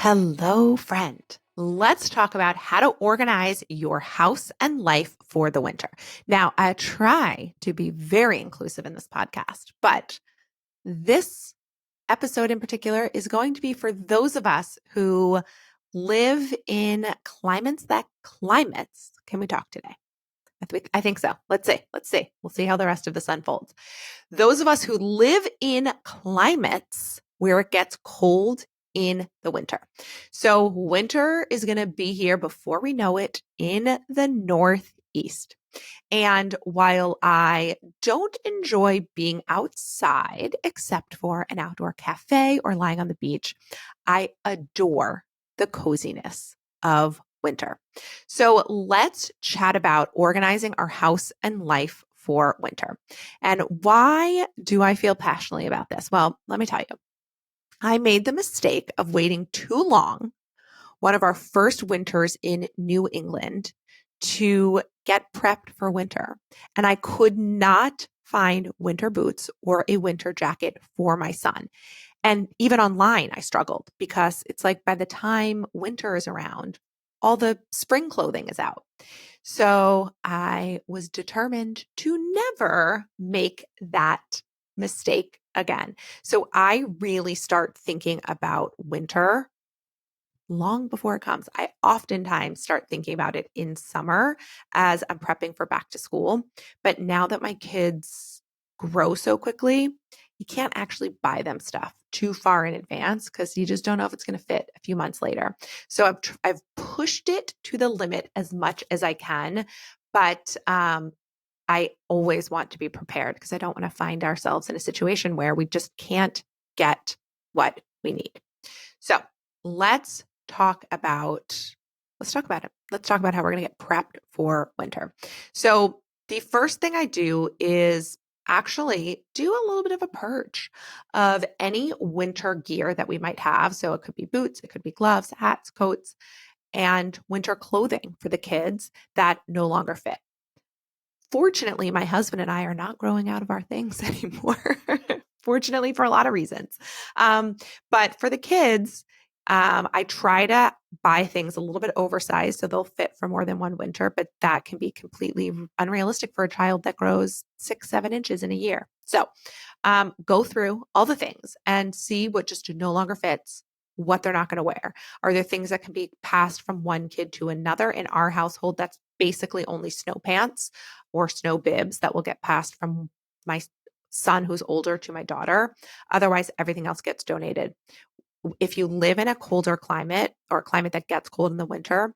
Hello, friend. Let's talk about how to organize your house and life for the winter. Now, I try to be very inclusive in this podcast, but this episode in particular is going to be for those of us who live in climates. Can we talk today? I think so. Let's see. Let's see. We'll see how the rest of this unfolds. Those of us who live in climates where it gets cold in the winter. So winter is going to be here before we know it in the Northeast. And while I don't enjoy being outside except for an outdoor cafe or lying on the beach, I adore the coziness of winter. So let's chat about organizing our house and life for winter. And why do I feel passionately about this? Well, let me tell you. I made the mistake of waiting too long, one of our first winters in New England, to get prepped for winter. And I could not find winter boots or a winter jacket for my son. And even online, I struggled because it's like by the time winter is around, all the spring clothing is out. So I was determined to never make that mistake again. So I really start thinking about winter long before it comes. I oftentimes start thinking about it in summer as I'm prepping for back to school. But now that my kids grow so quickly, you can't actually buy them stuff too far in advance because you just don't know if it's going to fit a few months later. So I've pushed it to the limit as much as I can, but I always want to be prepared because I don't want to find ourselves in a situation where we just can't get what we need. So let's talk about it. Let's talk about how we're going to get prepped for winter. So the first thing I do is actually do a little bit of a purge of any winter gear that we might have. So it could be boots, it could be gloves, hats, coats, and winter clothing for the kids that no longer fit. Fortunately, my husband and I are not growing out of our things anymore. Fortunately, for a lot of reasons. But for the kids, I try to buy things a little bit oversized so they'll fit for more than one winter, but that can be completely unrealistic for a child that grows 6, 7 inches in a year. So go through all the things and see what just no longer fits, what they're not going to wear. Are there things that can be passed from one kid to another? In our household, that's basically only snow pants or snow bibs that will get passed from my son who's older to my daughter. Otherwise, everything else gets donated. If you live in a colder climate or a climate that gets cold in the winter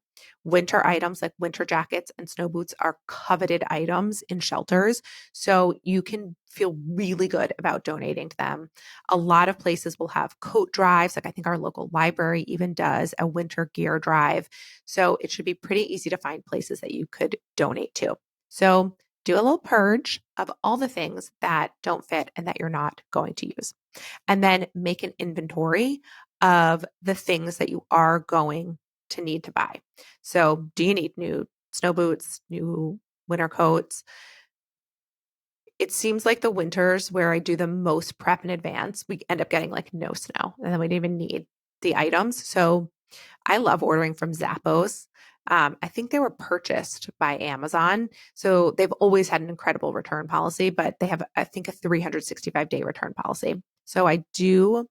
items like winter jackets and snow boots are coveted items in shelters. So you can feel really good about donating to them. A lot of places will have coat drives. Like I think our local library even does a winter gear drive. So it should be pretty easy to find places that you could donate to. So do a little purge of all the things that don't fit and that you're not going to use. And then make an inventory of the things that you are going to need to buy. So, do you need new snow boots, new winter coats? It seems like the winters where I do the most prep in advance, we end up getting like no snow, and then we don't even need the items. So, I love ordering from Zappos. I think they were purchased by Amazon. So they've always had an incredible return policy, but they have, I think, a 365-day return policy. So I do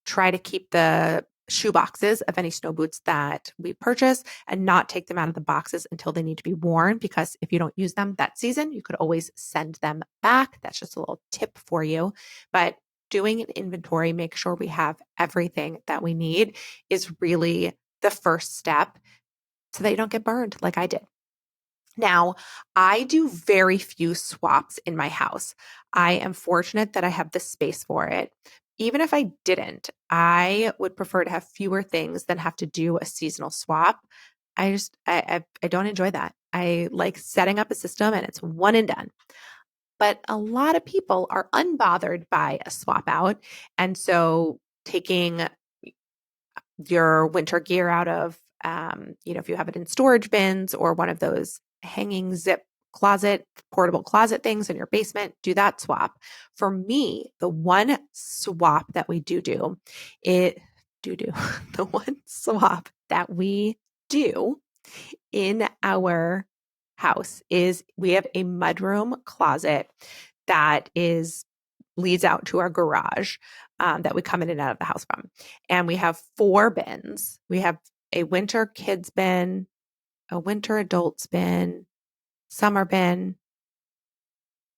try to keep the shoe boxes of any snow boots that we purchase and not take them out of the boxes until they need to be worn, because if you don't use them that season, you could always send them back. That's just a little tip for you. But doing an inventory, make sure we have everything that we need, is really the first step so that you don't get burned like I did. Now, I do very few swaps in my house. I am fortunate that I have the space for it. Even if I didn't, I would prefer to have fewer things than have to do a seasonal swap. I don't enjoy that. I like setting up a system and it's one and done. But a lot of people are unbothered by a swap out. And so taking your winter gear out of, if you have it in storage bins or one of those hanging zip portable closet things in your basement, do that swap. For me, the one swap that we do, it the one swap that we do in our house is we have a mudroom closet that leads out to our garage that we come in and out of the house from. And we have 4 bins. We have a winter kids bin, a winter adults bin, summer bin.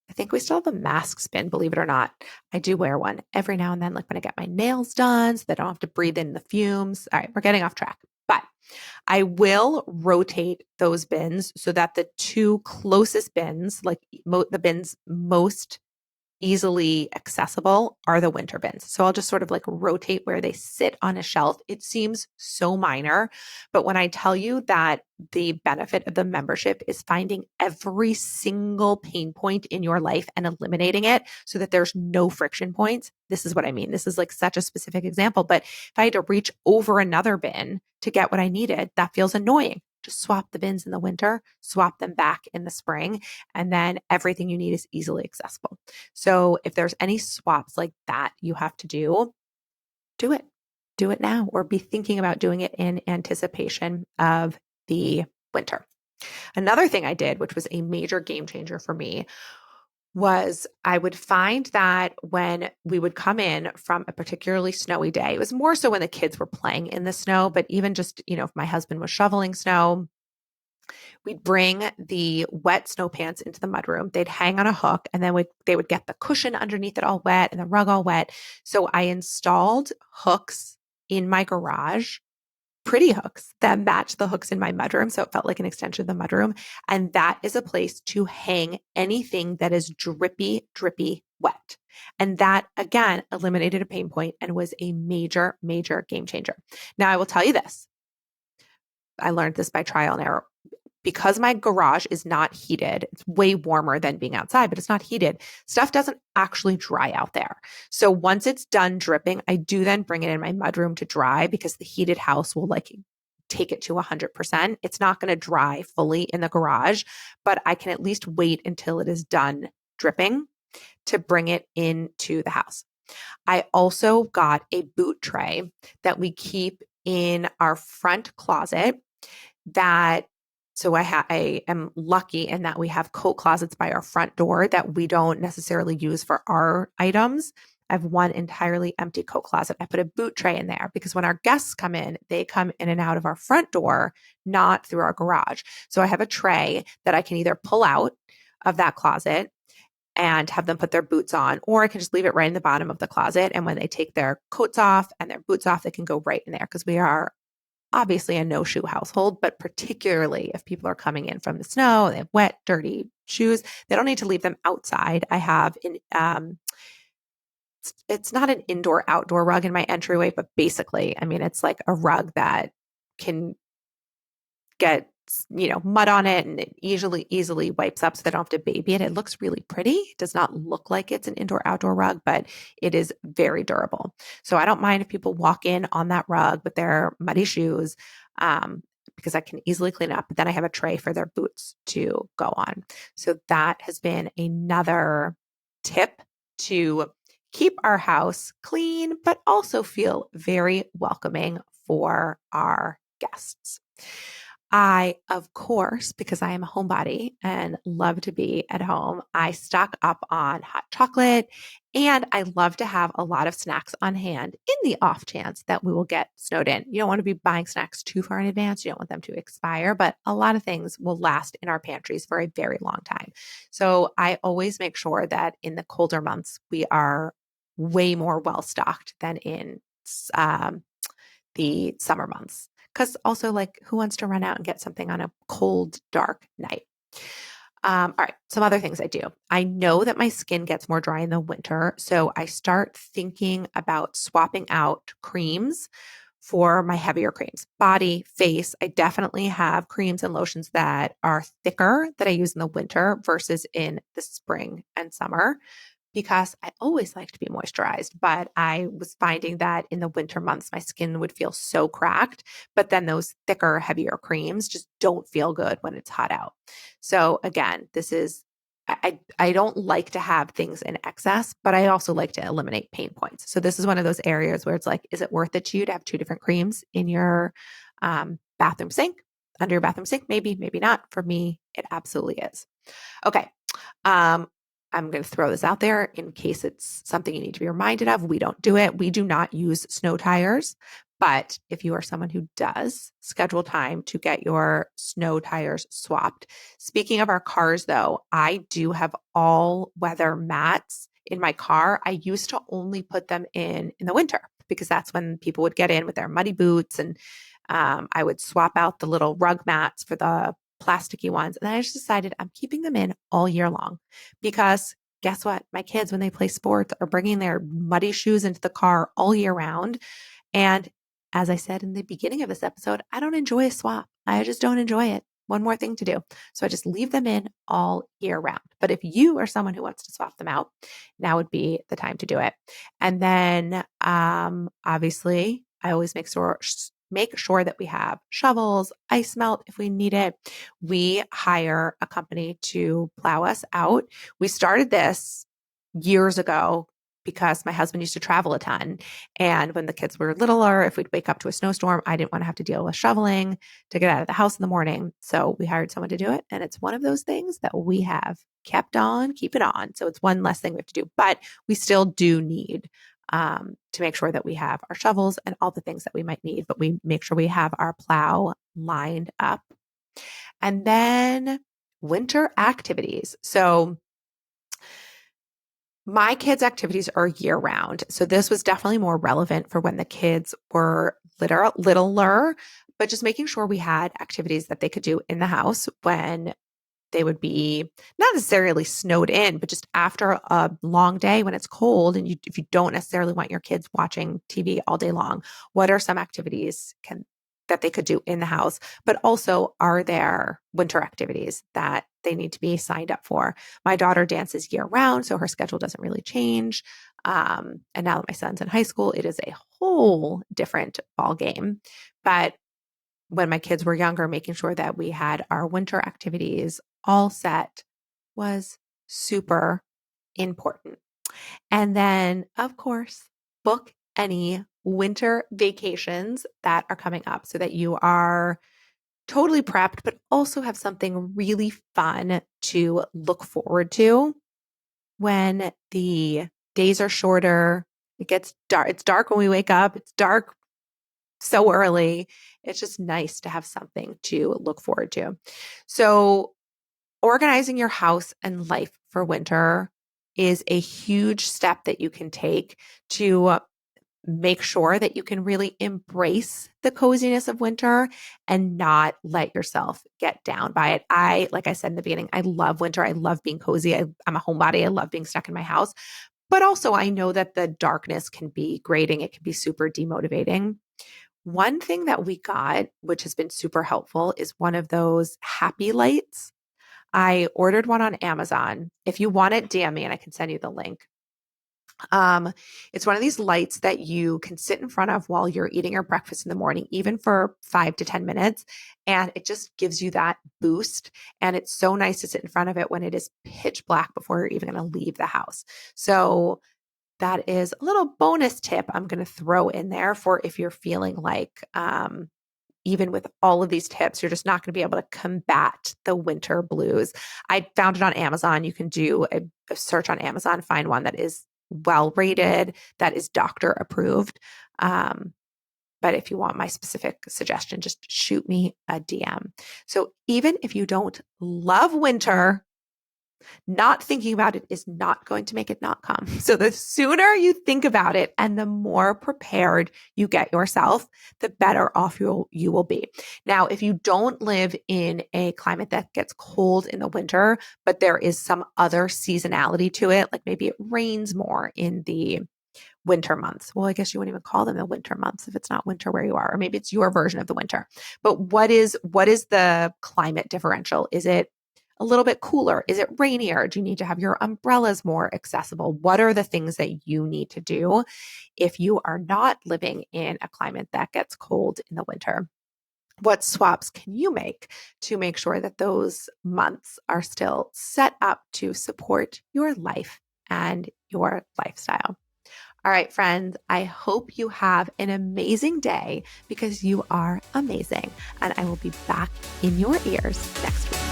I think we still have a mask bin, believe it or not. I do wear one every now and then, like when I get my nails done, so that I don't have to breathe in the fumes. All right, we're getting off track. But I will rotate those bins so that the 2 closest bins, like the bins most easily accessible, are the winter bins. So I'll just sort of like rotate where they sit on a shelf. It seems so minor, but when I tell you that the benefit of the membership is finding every single pain point in your life and eliminating it so that there's no friction points, this is what I mean. This is like such a specific example, but if I had to reach over another bin to get what I needed, that feels annoying. Just swap the bins in the winter, swap them back in the spring, and then everything you need is easily accessible. So if there's any swaps like that you have to do it. Do it now, or be thinking about doing it in anticipation of the winter. Another thing I did, which was a major game changer for me, was I would find that when we would come in from a particularly snowy day, it was more so when the kids were playing in the snow, but even just, if my husband was shoveling snow, we'd bring the wet snow pants into the mudroom. They'd hang on a hook, and then they would get the cushion underneath it all wet and the rug all wet. So I installed hooks in my garage, pretty hooks that match the hooks in my mudroom. So it felt like an extension of the mudroom. And that is a place to hang anything that is drippy, drippy wet. And that, again, eliminated a pain point and was a major, major game changer. Now, I will tell you this. I learned this by trial and error. Because my garage is not heated, it's way warmer than being outside, but it's not heated. Stuff doesn't actually dry out there. So once it's done dripping, I do then bring it in my mudroom to dry, because the heated house will like take it to 100%. It's not going to dry fully in the garage, but I can at least wait until it is done dripping to bring it into the house. I also got a boot tray that we keep in our front closet so I am lucky in that we have coat closets by our front door that we don't necessarily use for our items. I have one entirely empty coat closet. I put a boot tray in there because when our guests come in, they come in and out of our front door, not through our garage. So I have a tray that I can either pull out of that closet and have them put their boots on, or I can just leave it right in the bottom of the closet. And when they take their coats off and their boots off, they can go right in there, because we are obviously a no-shoe household, but particularly if people are coming in from the snow, they have wet, dirty shoes, they don't need to leave them outside. I have it's not an indoor-outdoor rug in my entryway, but basically, I mean, it's like a rug that can get mud on it, and it easily wipes up so they don't have to baby it. It looks really pretty. It does not look like it's an indoor-outdoor rug, but it is very durable. So I don't mind if people walk in on that rug with their muddy shoes, because I can easily clean it up. But then I have a tray for their boots to go on. So that has been another tip to keep our house clean, but also feel very welcoming for our guests. I, of course, because I am a homebody and love to be at home, I stock up on hot chocolate, and I love to have a lot of snacks on hand in the off chance that we will get snowed in. You don't want to be buying snacks too far in advance. You don't want them to expire, but a lot of things will last in our pantries for a very long time. So I always make sure that in the colder months, we are way more well-stocked than in the summer months. Because also, like, who wants to run out and get something on a cold, dark night? All right, some other things I do. I know that my skin gets more dry in the winter, so I start thinking about swapping out creams for my heavier creams. Body, face, I definitely have creams and lotions that are thicker that I use in the winter versus in the spring and summer, because I always like to be moisturized, but I was finding that in the winter months, my skin would feel so cracked, but then those thicker, heavier creams just don't feel good when it's hot out. So again, this is I don't like to have things in excess, but I also like to eliminate pain points. So this is one of those areas where it's like, is it worth it to you to have two different creams in your bathroom sink, under your bathroom sink? Maybe, maybe not. For me, it absolutely is. Okay. Um, I'm going to throw this out there in case it's something you need to be reminded of. We don't do it. We do not use snow tires. But if you are someone who does, schedule time to get your snow tires swapped. Speaking of our cars, though, I do have all weather mats in my car. I used to only put them in the winter because that's when people would get in with their muddy boots, and I would swap out the little rug mats for the plasticky ones. And then I just decided I'm keeping them in all year long because guess what? My kids, when they play sports, are bringing their muddy shoes into the car all year round. And as I said in the beginning of this episode, I don't enjoy a swap. I just don't enjoy it. One more thing to do. So I just leave them in all year round. But if you are someone who wants to swap them out, now would be the time to do it. And then obviously, I always make sure that we have shovels, ice melt if we need it. We hire a company to plow us out. We started this years ago because my husband used to travel a ton. And when the kids were littler, if we'd wake up to a snowstorm, I didn't want to have to deal with shoveling to get out of the house in the morning. So we hired someone to do it. And it's one of those things that we have kept on, keep it on. So it's one less thing we have to do, but we still do need to make sure that we have our shovels and all the things that we might need, but we make sure we have our plow lined up. And then winter activities. So my kids' activities are year round. So this was definitely more relevant for when the kids were littler, but just making sure we had activities that they could do in the house when they would be not necessarily snowed in, but just after a long day when it's cold and if you don't necessarily want your kids watching TV all day long, what are some activities that they could do in the house? But also, are there winter activities that they need to be signed up for? My daughter dances year round, so her schedule doesn't really change. And now that my son's in high school, it is a whole different ball game. But when my kids were younger, making sure that we had our winter activities all set was super important. And then, of course, book any winter vacations that are coming up so that you are totally prepped, but also have something really fun to look forward to when the days are shorter. It gets dark. It's dark when we wake up. It's dark so early. It's just nice to have something to look forward to. So, organizing your house and life for winter is a huge step that you can take to make sure that you can really embrace the coziness of winter and not let yourself get down by it. Like I said in the beginning, I love winter. I love being cozy. I'm a homebody. I love being stuck in my house. But also, I know that the darkness can be grating. It can be super demotivating. One thing that we got, which has been super helpful, is one of those happy lights. I ordered one on Amazon. If you want it, DM me and I can send you the link. It's one of these lights that you can sit in front of while you're eating your breakfast in the morning, even for 5 to 10 minutes. And it just gives you that boost. And it's so nice to sit in front of it when it is pitch black before you're even going to leave the house. So that is a little bonus tip I'm going to throw in there for if you're feeling like, even with all of these tips, you're just not going to be able to combat the winter blues. I found it on Amazon. You can do a search on Amazon, find one that is well rated, that is doctor approved. But if you want my specific suggestion, just shoot me a DM. So even if you don't love winter, not thinking about it is not going to make it not come. So the sooner you think about it and the more prepared you get yourself, the better off you will be. Now, if you don't live in a climate that gets cold in the winter, but there is some other seasonality to it, like maybe it rains more in the winter months. Well, I guess you wouldn't even call them the winter months if it's not winter where you are, or maybe it's your version of the winter. But what is the climate differential? Is it a little bit cooler? Is it rainier? Do you need to have your umbrellas more accessible? What are the things that you need to do if you are not living in a climate that gets cold in the winter? What swaps can you make to make sure that those months are still set up to support your life and your lifestyle? All right, friends, I hope you have an amazing day because you are amazing. And I will be back in your ears next week.